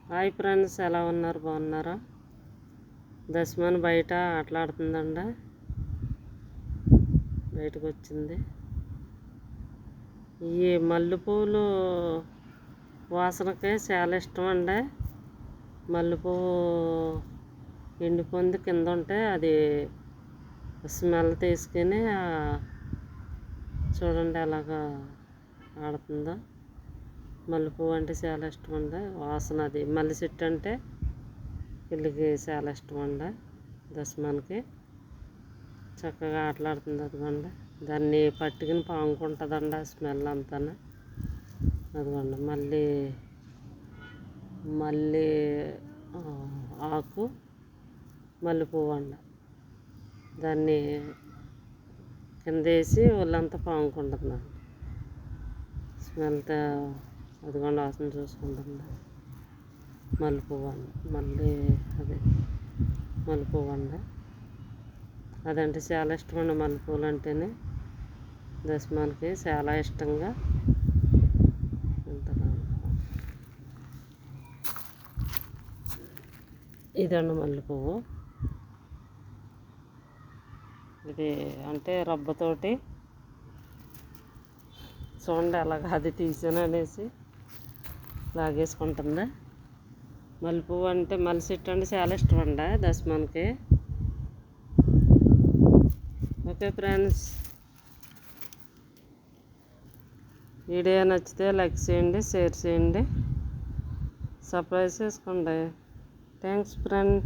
Hi friends, ఎలా ఉన్నారు? బాగున్నారా? దశమని బయట ఆటలాడుతుందండ. బయటకు వచ్చింది. ఈ మల్లెపూలు వాసనకే చాలా ఇష్టం అండి. మల్లెపువ్వు ఎండిపోయింది కింద ఉంటే అది స్మెల్ తీసుకుని చూడండి ఎలాగా ఆడుతుందో. మల్లెపువ్వు అంటే చాలా ఇష్టం అండి. వాసన అది మల్లె చెట్టు అంటే వీళ్ళకి చాలా ఇష్టం అండి. దశమానికి చక్కగా ఆటలాడుతుంది. అదిగోండి దాన్ని పట్టుకుని పాముకుంటుందండి. ఆ స్మెల్ అంతా అదిగోండి. మళ్ళీ ఆకు మల్లెపువ్వు అండి. దాన్ని కింద వేసి ఒళ్ళంతా పాముకుంటుంది. స్మెల్తో అదిగోండి వాసన చూసుకుంటుంది. మల్లెపువ్వు అండి. మల్లెపువ్వు అండి. అదంటే చాలా ఇష్టం అండి. మల్లెపూలు అంటేనే దశమానికి చాలా ఇష్టంగా ఉంటుంది. ఇదండి మల్లెపువ్వు. ఇది అంటే రబ్బతోటి చూడండి అలాగ అది తీసాను అనేసి లాగేసుకుంటుంది. మల్లెపువ్వు అంటే మల్లె చెట్టు అంటే చాలా ఇష్టం అండి దశమానికి. ఓకే ఫ్రెండ్స్, వీడియో నచ్చితే లైక్ చేయండి, షేర్ చేయండి, సబ్స్క్రైబ్ చేసుకోండి. Thanks friend.